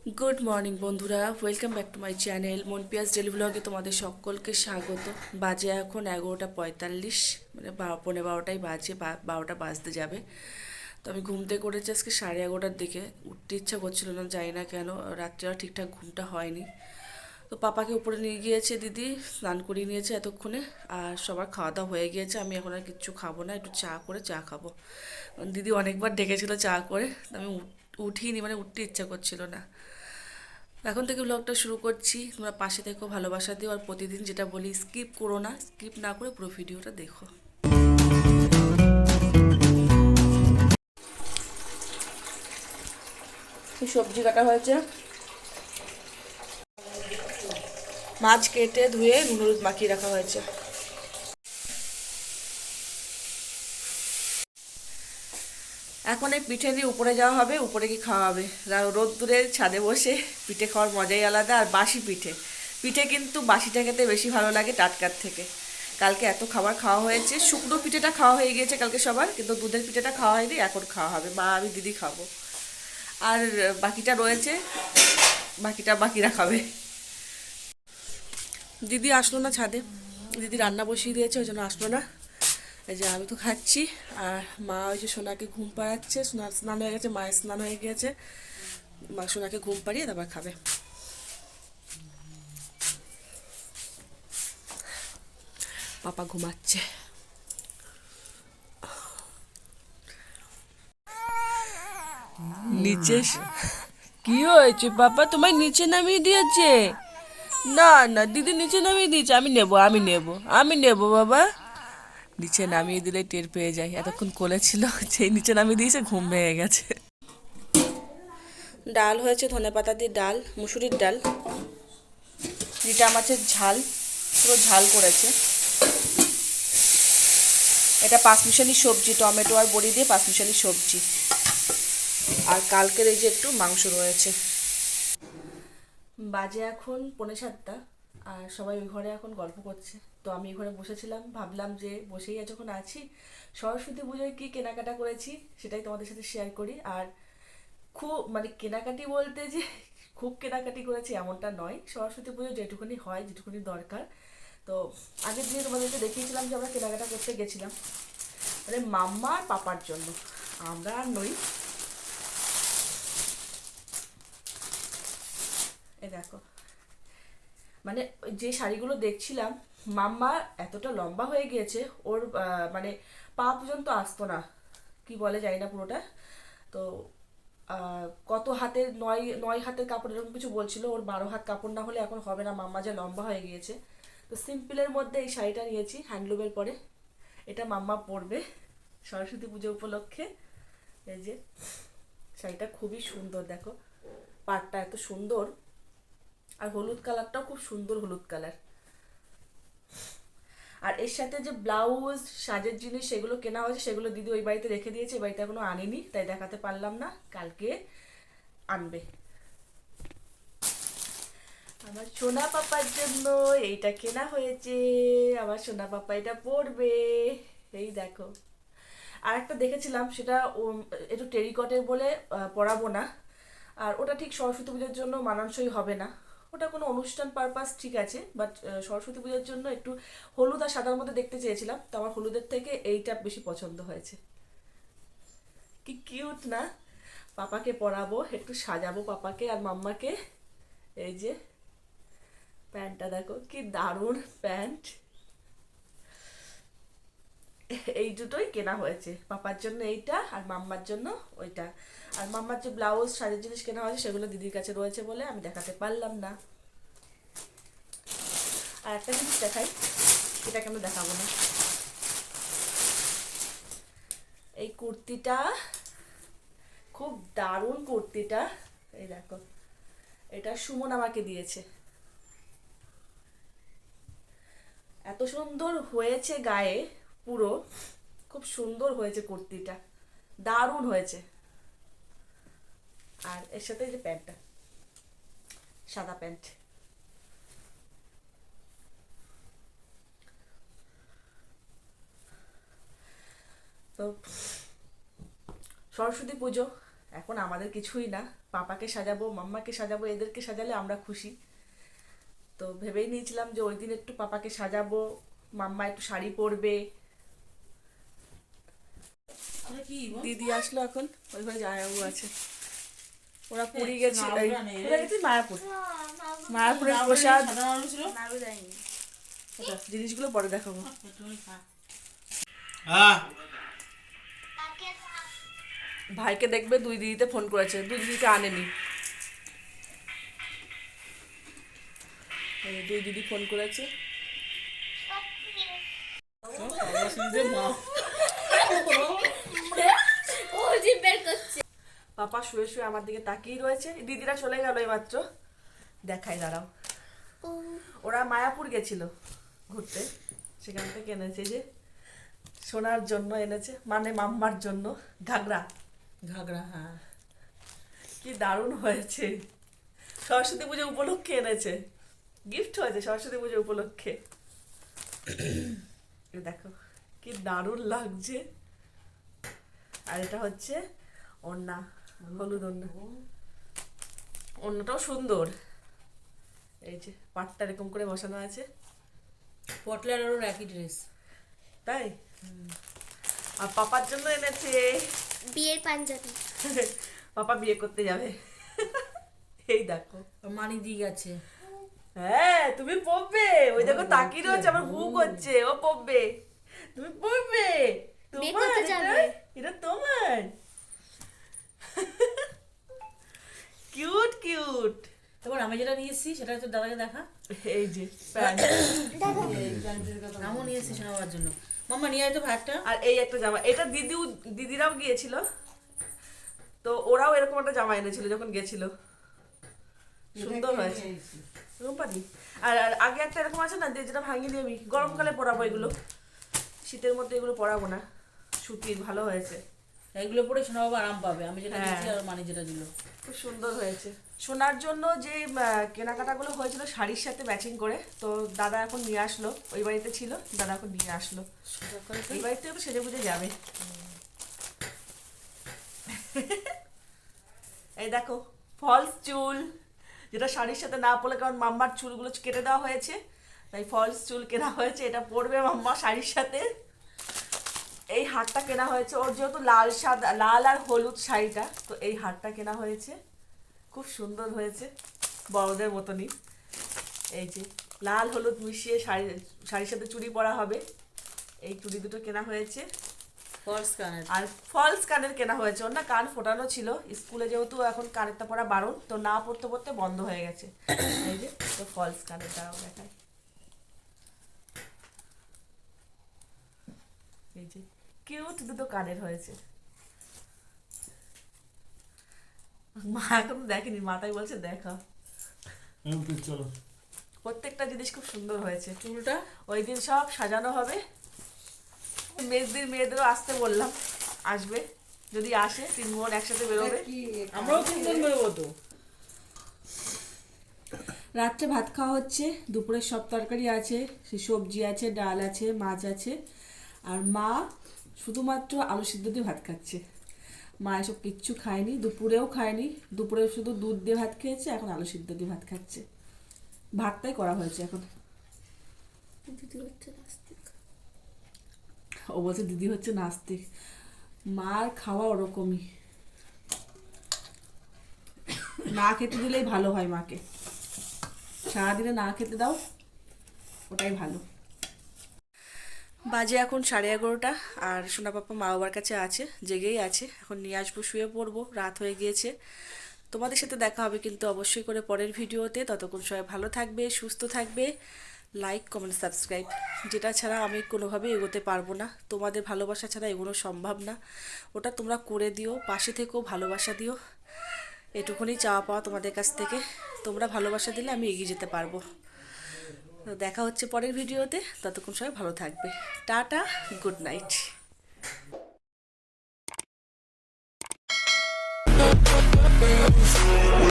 Good morning বন্ধুরা, welcome back to my channel মনপিয়াস daily ব্লগে তোমাদের সকলকে স্বাগত। বাজে এখন 11:45, মানে 12:15 বাজে, 12টা বাজতে যাবে। তো আমি ঘুম থেকে করেছি আজকে 11:30টার দিকে। উঠতে ইচ্ছা করছিল না, জানি না কেন, রাত্রে আর ঠিকঠাক ঘুমটা হয়নি। তো পাপাকে উপরে নিয়ে গিয়েছে দিদি, স্নান করিয়ে নিয়েছে এতক্ষণে। আর সবার খাওয়া দাওয়া হয়ে গিয়েছে, আমি এখন আর কিচ্ছু খাবো না, একটু চা করে চা খাবো। দিদি অনেকবার ডেকেছিল চা করে, আমি উঠিনি, মানে উঠতে ইচ্ছা করছিল না। এখন থেকে ব্লগটা শুরু করছি, তোমরা পাশে থেকো, ভালোবাসা দিও, আর প্রতিদিন যেটা বলি স্কিপ করো না, স্কিপ না করে পুরো ভিডিওটা দেখো। সবজি কাটা হয়েছে, মাছ কেটে ধুয়ে নুন হলুদ মাখিয়ে রাখা হয়েছে। এখন এই পিঠে দিয়ে উপরে যাওয়া হবে, উপরে কি খাওয়া হবে। রোদ্দুরে ছাদে বসে পিঠে খাওয়ার মজাই আলাদা। আর বাসি পিঠে, পিঠে কিন্তু বাসিটা খেতে বেশি ভালো লাগে টাটকার থেকে। কালকে এত খাবার খাওয়া হয়েছে, শুকনো পিঠেটা খাওয়া হয়ে গিয়েছে কালকে সবার, কিন্তু দুধের পিঠেটা খাওয়া হয়নি, এখন খাওয়া হবে। মা আমি দিদি খাবো, আর বাকিটা রয়েছে, বাকিটা বাকিরা খাবে। দিদি আসলো না ছাদে, দিদি রান্না বসিয়ে দিয়েছে, ওই জন্য আসলো না। এই যে আমি তো খাচ্ছি, আর মা ওই যে সোনাকে ঘুম পাড়াচ্ছে। সোনার স্নান হয়ে গেছে, মায়ের স্নান হয়ে গিয়েছে, মা সোনাকে ঘুম পাড়িয়ে তারপর খাবে। পাপা ঘুমাচ্ছে। নিচে কি হয়েছে পাপা, তোমায় নিচে নামিয়ে দিয়েছে? না না, দিদি নিচে নামিয়ে দিয়েছে, আমি নেব, আমি নেব, আমি নেব বাবা। নিচে নামিয়ে দিলে টের পেয়ে যায়, এতক্ষণ কোলে ছিল, সেই নিচে নামিয়ে দিয়েছে, ঘুম ভেঙে গেছে। ডাল হয়েছে, ধনেপাতা দিয়ে ডাল, মুসুরির ডাল, রিটা মাছের ঝাল, পুরো ঝাল করেছে। এটা পাঁচমিশালি সবজি, টমেটো আর বড়ি দিয়ে পাঁচমিশালি সবজি। আর কালকের এই যে একটু মাংস রয়েছে। বাজে এখন 6:45, আর সবাই ওই ঘরে এখন গল্প করছে। তো আমি এই ঘরে বসেছিলাম, ভাবলাম যে বসেই যখন আছি, সরস্বতী পুজোয় কী কেনাকাটা করেছি সেটাই তোমাদের সাথে শেয়ার করি। আর খুব মানে কেনাকাটি বলতে যে খুব কেনাকাটি করেছি এমনটা নয়, সরস্বতী পুজো যেটুকুনি হয়, যেটুকুনি দরকার। তো আগের দিনে তোমাদেরকে দেখিয়েছিলাম যে আমরা কেনাকাটা করতে গেছিলাম, মানে মাম্মা আর পাপার জন্য, আমরা আর নই। এ দেখো, মানে যে শাড়িগুলো দেখছিলাম, মাম্মা এতটা লম্বা হয়ে গিয়েছে, ওর মানে পা পর্যন্ত আসতো না, কি বলে জানি না পুরোটা। তো কত হাতের, 9 হাতের কাপড় এরকম কিছু বলছিল, ওর 12 হাত কাপড় না হলে এখন হবে না, মাম্মা যা লম্বা হয়ে গিয়েছে। তো সিম্পলের মধ্যে এই শাড়িটা নিয়েছি, হ্যান্ডলুমের পরে। এটা মাম্মা পরবে সরস্বতী পুজো উপলক্ষে। এই যে শাড়িটা খুবই সুন্দর, দেখো পাড়টা এত সুন্দর, আর হলুদ কালারটাও খুব সুন্দর, হলুদ কালার। আর এর সাথে যে ব্লাউজ, সাজের জিনিস সেগুলো কেনা হয়েছে, সেগুলো দিদি ওই বাড়িতে রেখে দিয়েছে, এই বাড়িতে এখনো আনেনি, তাই দেখাতে পারলাম না, কালকে আনবে। আমার সোনা পাপার জন্য এইটা কেনা হয়েছে, আমার সোনা পাপা এটা পরবে। এই দেখো, আর একটা দেখেছিলাম, সেটা একটু টেরিকটের বলে পরাবো না। আর ওটা ঠিক সরস্বতী পুজোর জন্য মানানসই হবে না, ওটা কোনো অনুষ্ঠান পারপাস ঠিক আছে, বাট সরস্বতী পুজোর জন্য একটু হলুদ আর সাদার মধ্যে দেখতে চেয়েছিলাম, তো আমার হলুদের থেকে এইটা বেশি পছন্দ হয়েছে। কি কিউট না, পাপাকে পরাবো, একটু সাজাবো পাপাকে আর মাম্মাকে। এই যে প্যান্টটা দেখো কি দারুণ প্যান্ট। এই দুটোই কেনা হয়েছে, পাপার জন্য এইটা আর মাম্মার জন্য ওইটা। আর মাম্মার যে ব্লাউজ, শাড়ির জিনিস কেনা হয়েছে সেগুলো দিদির কাছে রয়েছে বলে আমি দেখাতে পারলাম না। আর একটা জিনিস দেখাই, এটা কেন দেখাবো না, এই কুর্তিটা খুব দারুণ কুর্তিটা। এই দেখো, এটা সুমন আমাকে দিয়েছে, এত সুন্দর হয়েছে গায়ে, পুরো খুব সুন্দর হয়েছে কুর্তিটা, দারুণ হয়েছে। আর এর সাথে এই যে প্যান্টটা, সাদা প্যান্ট। তো সরস্বতী পুজো এখন আমাদের কিছুই না, পাপাকে সাজাবো, মাম্মাকে সাজাবো, এদেরকে সাজালে আমরা খুশি। তো ভেবেই নিয়েছিলাম যে ওই দিন একটু পাপাকে সাজাবো, মাম্মা একটু শাড়ি পরবে। দিদি আসলো এখন, ওই ঘরে জামাইবাবু আছে, ওরা পুরী গেছে, মায়াপুর, মায়াপুরের প্রসাদ। জিনিসগুলো পরে দেখাবো। ভাইকে দেখবে, দুই দিদিতে ফোন করেছে, দুই দিদিকে আনেনি, দুই দিদি ফোন করেছে। পাপা শুয়ে শুয়ে আমার দিকে তাকিয়ে রয়েছে। দিদিরা চলে গেল এইমাত্র, দেখাই দাঁড়াও। ওরা মায়াপুর গেছিল ঘুরতে, সেখান থেকে এনেছে যে সোনার জন্য এনেছে, মানে মাম্মার জন্য ঘাগরা। ঘাগরা, হ্যাঁ, কি দারুণ হয়েছে, সরস্বতী পুজো উপলক্ষে এনেছে, গিফট হয়েছে সরস্বতী পুজো উপলক্ষে। দেখো কি দারুণ লাগছে। আর এটা হচ্ছে ওড়না, হলুদ ওড়না, ওড়নাটাও সুন্দর। এই যে পাটটা এরকম করে বসানো আছে। পটলার আরও একই ড্রেস, তাই? আর পাপার জন্য এনেছে বিয়ের পাঞ্জাবি। পাপা বিয়ে করতে যাবে। এই দেখো মানি দিয়ে গেছে। হ্যাঁ তুমি পড়বে, ওই দেখো তাকিয়ে রয়েছে, আবার হু করছে, ও পড়বে, তুমি পড়বে, তোমার এটা তোমার। Cute cute. এবার আমি যেটা নিয়ে এসেছি সেটা তো দাদাকে দেখা। এই যে প্যান্ট, আমও নিয়ে এসেছি শোনাবার জন্য। মাম্মা নিয়ে আয় তো ভাতটা। আর এই একটা জামা, এটা দিদিরাও গিয়েছিল, তো ওরাও এরকম একটা জামা এনেছিল যখন গেছিল, সুন্দর হয়েছে। রুম্পাদি আর আগে একটা এরকম আছে না, যেটা ভাঙিয়ে দিয়ে আমি গরমকালে পরাবো, এগুলো শীতের মধ্যে এগুলো পরাবো না, সুতির, ভালো হয়েছে। এইগুলো পরে শোনা বাবা আরাম পাবে। আমি যেটা দিয়েছি আর মানি যেটা দিল, খুব সুন্দর হয়েছে। শোনার জন্য যে কেনাকাটাগুলো হয়েছিল শাড়ির সাথে ম্যাচিং করে, তো দাদা এখন নিয়ে আসলো, ওই বাড়িতে ছিল, দাদা এখন নিয়ে আসলো, এই বাড়িতে তো সেজে বুঝে যাবে। এই দেখো ফলস চুল, যেটা শাড়ির সাথে না পরলে, কারণ মাম্মার চুলগুলো কেটে দেওয়া হয়েছে, তাই ফলস চুল কেনা হয়েছে, এটা পরবে মাম্মা শাড়ির সাথে। এই হারটা কেনা হয়েছে ওর, যেহেতু লাল সাদা, লাল আর হলুদ শাড়িটা, তো এই হারটা কেনা হয়েছে, খুব সুন্দর হয়েছে, বড়দের মতনই। এই যে লাল হলুদ মিশিয়ে শাড়ির সাথে চুড়ি পরা হবে, এই চুড়ি দুটো কেনা হয়েছে। ফলস কানের, আর ফলস কানের কেনা হয়েছে, ওর না কান ফোটানো ছিল, স্কুলে যেহেতু এখন কানেরটা পরা বারণ, তো না পড়তে পড়তে বন্ধ হয়ে গেছে। এই যে তো ফলস কানের, দাঁড়াও দেখায়, এই যে কিউট দুটো কানের হয়েছে। মা এখন দেখেনি, মাথায় বলছে দেখা, চলো। প্রত্যেকটা জিনিস খুব সুন্দর হয়েছে। চুলটা ওই দিন সব সাজানো হবে, মেয়েদেরও আসতে বললাম, আসবে, যদি আসে 3 বোন একসাথে বেরোবে, আমরাও 3 জন বেরোবো তো। রাত্রে ভাত খাওয়া হচ্ছে, দুপুরের সব তরকারি আছে, সে সবজি আছে, ডাল আছে, মাছ আছে, আর মা শুধুমাত্র আলু সিদ্ধ দিয়ে ভাত খাচ্ছে। মা এসব কিচ্ছু খায়নি, দুপুরেও খায়নি, দুপুরে শুধু দুধ দিয়ে ভাত খেয়েছে, এখন আলু সিদ্ধ দিয়ে ভাত খাচ্ছে। ভাতটাই করা হয়েছে এখন। ও বলছে দিদি হচ্ছে নাস্তিক, মার খাওয়া ওরকমই, না খেতে দিলেই ভালো হয় মাকে, সারাদিনে না খেতে দাও, ওটাই ভালো। বাজে এখন 11:30, আর সোনা পাপা মা বাবার কাছে আছে, জেগেই আছে, এখন নিয়ে আসবো, শুয়ে পড়বো, রাত হয়ে গিয়েছে। তোমাদের সাথে দেখা হবে কিন্তু অবশ্যই করে পরের ভিডিওতে। ততক্ষণ সবাই ভালো থাকবে, সুস্থ থাকবে, লাইক কমেন্ট সাবস্ক্রাইব, যেটা ছাড়া আমি কোনোভাবেই এগোতে পারবো না, তোমাদের ভালোবাসা ছাড়া এগোনো সম্ভব না, ওটা তোমরা করে দিও, পাশে থেকেও ভালোবাসা দিও, এটুকুনি চাওয়া পাওয়া তোমাদের কাছ থেকে। তোমরা ভালোবাসা দিলে আমি এগিয়ে যেতে পারবো। দেখা হচ্ছে পরের ভিডিওতে, ততক্ষণ সবাই ভালো থাকবে, টাটা, গুড নাইট।